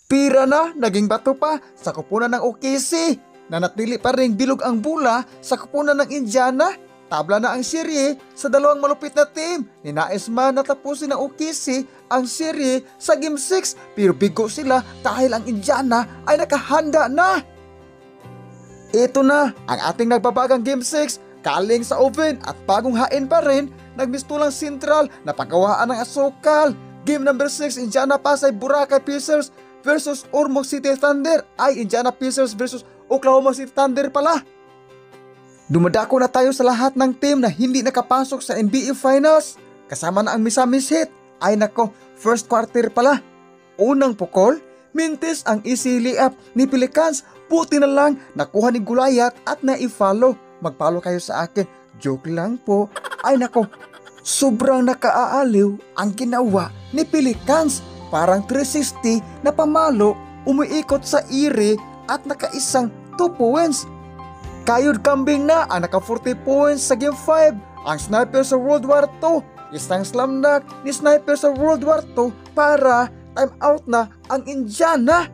Pira na, naging bato pa sa kupunan ng OKC. Nanatili pa ring bilog ang bula sa kupunan ng Indiana. Tabla na ang serye sa dalawang malupit na team. Ninais man na tapusin ng OKC ang serye sa Game 6 pero bigo sila dahil ang Indiana ay nakahanda na. Ito na ang ating nagbabagang Game 6. Kaling sa oven at bagong hain pa rin, nagmistulang sentral na pagawaan ng asukal. Game number 6, Indiana Pasay Boracay Pacers versus Ormoc City Thunder. Ay, Indiana Pacers versus Oklahoma City Thunder pala. Dumadako na tayo sa lahat ng team na hindi nakapasok sa NBA Finals. Kasama na ang Misamis Heat. Ay nako, first quarter pala. Unang pukol, mintis ang easy layup ni Pelicans. Buti na lang nakuha ni Gulayat at na-i-follow. Mag-follow kayo sa akin. Joke lang po. Ay nako, sobrang nakaaaliw ang ginawa ni Pelicans. Parang 360 na pamalo, umiikot sa ire at nakaisang 2 points. Kayod kambing na ang naka 40 points sa Game 5. Ang sniper sa World War II. Isang slam dunk ni sniper sa World War II para time out na ang Indiana.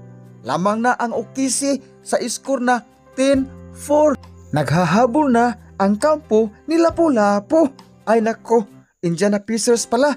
Lamang na ang OKC sa score na 10-4. Naghahabol na ang kampo ni Lapu-Lapu. Ay nako, Indiana Pacers pala.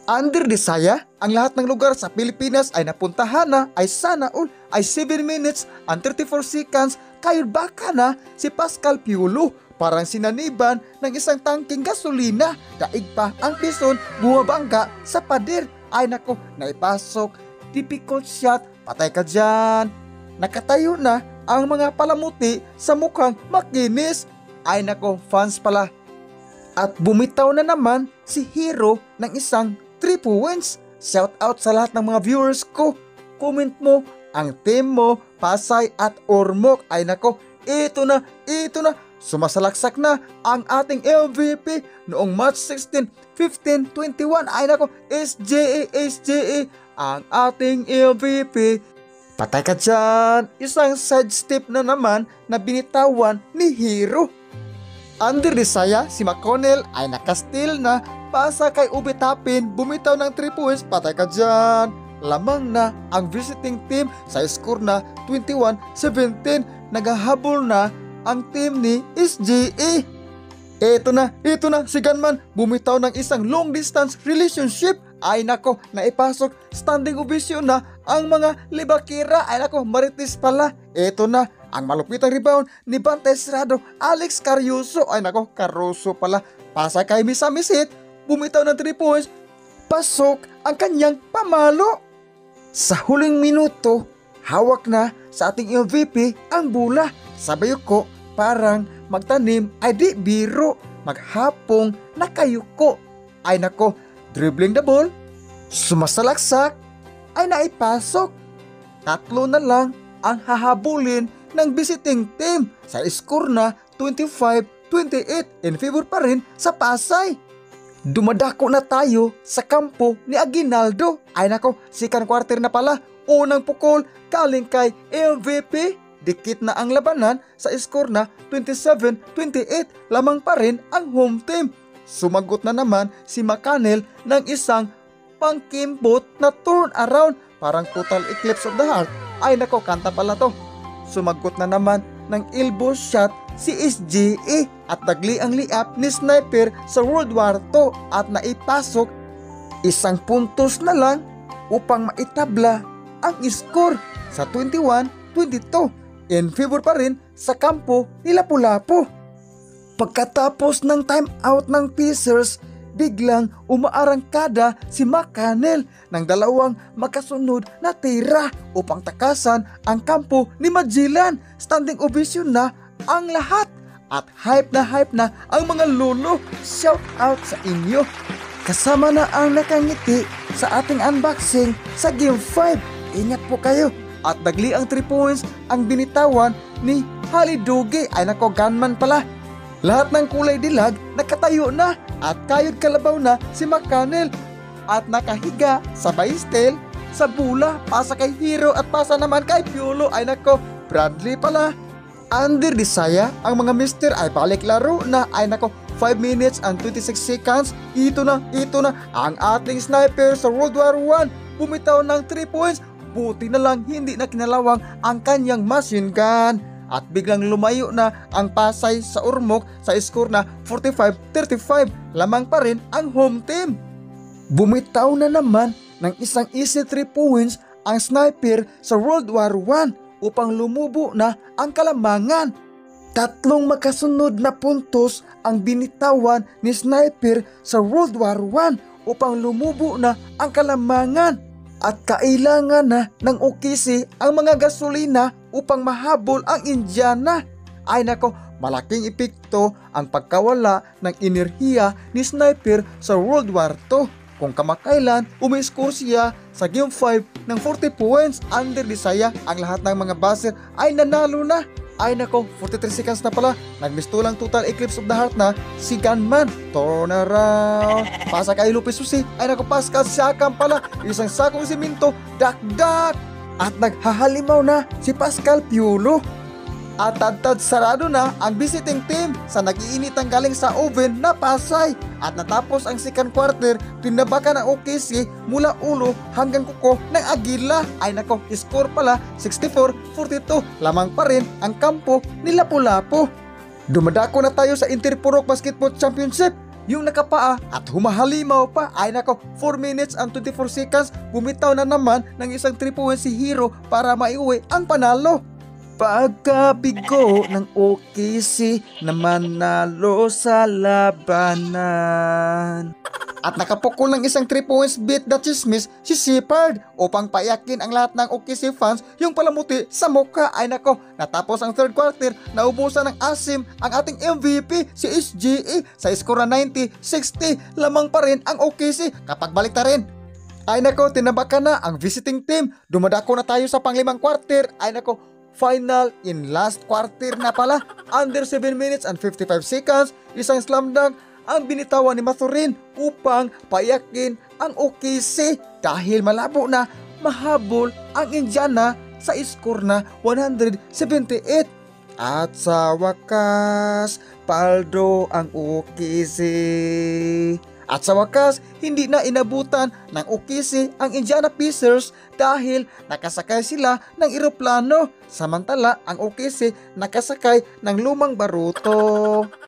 Under Desaya, ang lahat ng lugar sa Pilipinas ay napuntahan na ay sana all ay 7 minutes and 34 seconds. Kayod baka na si Pascal Piolo. Parang sinaniban ng isang tangking gasolina. Daig pa ang pison bumabangga sa pader. Ay nako, naipasok. Difficult shot, patay ka dyan. Nakatayo na ang mga palamuti sa mukhang makinis. Ay nako, fans pala. At bumitaw na naman si Hero ng isang 3 points. Shout out sa lahat ng mga viewers ko. Comment mo ang team mo, Pasay at Ormoc. Ay nako, ito na. Sumasalaksak na ang ating MVP noong March 16, 15, 21. Ay nako, SJA ang ating MVP. Patay ka dyan. Isang sidestep na naman na binitawan ni Hero. Under Desaya, si McConnell ay nakastil na. Pasa kay Ube Tapin, bumitaw ng 3 points. Patay ka dyan. Lamang na ang visiting team sa score na 21-17. Naghahabol na ang team ni SGA. Ito na, si Gunman bumitaw ng isang long distance relationship. Ay nako, naipasok. Standing ovation na ang mga Libakira. Ay nako, Marites pala. Ito na, ang malupitang rebound ni Bante Estrado, Alex Caruso. Ay nako, Caruso pala. Pasa kay Misamis Heat, bumitaw ng 3 points. Pasok ang kanyang pamalo. Sa huling minuto, hawak na sa ating MVP ang bola. Sabi ko, parang magtanim ay di biro. Maghapong nakayuko. Ay nako, dribbling the ball, sumasalaksak, ay naipasok. 3 na lang ang hahabulin ng visiting team sa score na 25-28 in favor pa rin sa Pasay. Dumadako na tayo sa kampo ni Aguinaldo. Ay nako, second quarter na pala. Unang pukol galing kay MVP. Dikit na ang labanan sa score na 27-28. Lamang pa rin ang home team. Sumagot na naman si McConnell ng isang pangkimbot na turn around. Parang total eclipse of the heart. Ay nako, kanta pala to. Sumagot na naman ng elbow shot si SGA at nagli ang layup ni sniper sa World War II at naipasok. 1 puntos na lang upang maitabla ang score sa 21-22 in favor pa rin sa kampo ni Lapu-Lapu. Pagkatapos ng timeout ng Pacers, biglang umaarangkada si McConnell ng 2 makasunod na tira upang takasan ang kampo ni Magellan. Standing ovation na ang lahat at hype na ang mga lolo. Shout out sa inyo. Kasama na ang nakangiti sa ating unboxing sa Game 5. Ingat po kayo. At nagli ang 3 points ang binitawan ni Halidugi. Ay nako, gunman pala. Lahat ng kulay dilag nakatayo na at kayod kalabaw na si McConnell at nakahiga sa baistel sa bula. Pasa kay Hero at pasa naman kay Piolo. Ay nako, Bradley pala. Under Desaya, ang mga mister ay balik laro na. Ay nako, 5 minutes and 26 seconds. Ito na ang ating sniper sa World War I. Bumitaw ng 3 points. buti na lang hindi na kinalawang ang kanyang machine gun. At biglang lumayo na ang Pasay sa Ormoc sa score na 45-35, lamang pa rin ang home team. Bumitaw na naman ng isang easy 3 points ang Sniper sa World War I upang lumubo na ang kalamangan. 3 makasunod na puntos ang binitawan ni Sniper sa World War I upang lumubo na ang kalamangan. At kailangan na ng OKC ang mga gasolina upang mahabol ang Indiana. Ay nako, malaking epekto ang pagkawala ng enerhiya ni Sniper sa World War II. Kung kamakailan, umiscore siya sa Game 5 ng 40 points under Disaya. Ang lahat ng mga baser ay nanalo na. Ay nako, 43 seconds na pala. Nagmistulang total eclipse of the heart na si Gunman. Turn around. Pasa kay Lupis Susi. Ay nako, Pascal Siakam pala. Isang sakong siminto. Dak-dak. At naghahalimaw na si Pascal Piolo. At tad-tad sarado na ang visiting team sa nag-iinit ang galing sa oven na Pasay. At natapos ang second quarter, tinabakan ng OKC mula ulo hanggang kuko ng Agila. Ay nako, score pala 64-42, lamang pa rin ang kampo ni Lapu-Lapu. Dumadako na tayo sa Interpurok Basketball Championship. Yung nakapaa at humahalimaw pa, ay nako, 4 minutes and 24 seconds, bumitaw na naman ng isang 3 points si Hero para maiuwi ang panalo. Pagkabigo ng OKC na manalo sa labanan. At nakapukol ng isang 3 points beat the chismis si Shepard upang payakin ang lahat ng OKC fans yung palamuti sa mukha. Ay nako, natapos ang third quarter, naubusan ng asim ang ating MVP si SGA sa score na 90-60, lamang pa rin ang OKC kapag balik na rin. Ay nako, tinabakan na ang visiting team. Dumadako na tayo sa panglimang quarter. Ay nako, final in last quarter na pala. Under 7 minutes and 55 seconds, isang slam dunk ang binitawan ni Mathurin upang payakin ang OKC dahil malabo na mahabol ang Indiana sa score na 178. At sa wakas, paldo ang OKC. At sa wakas, hindi na inabutan ng OKC ang Indiana Pacers dahil nakasakay sila ng eroplano. Samantala, ang OKC nakasakay ng lumang baruto.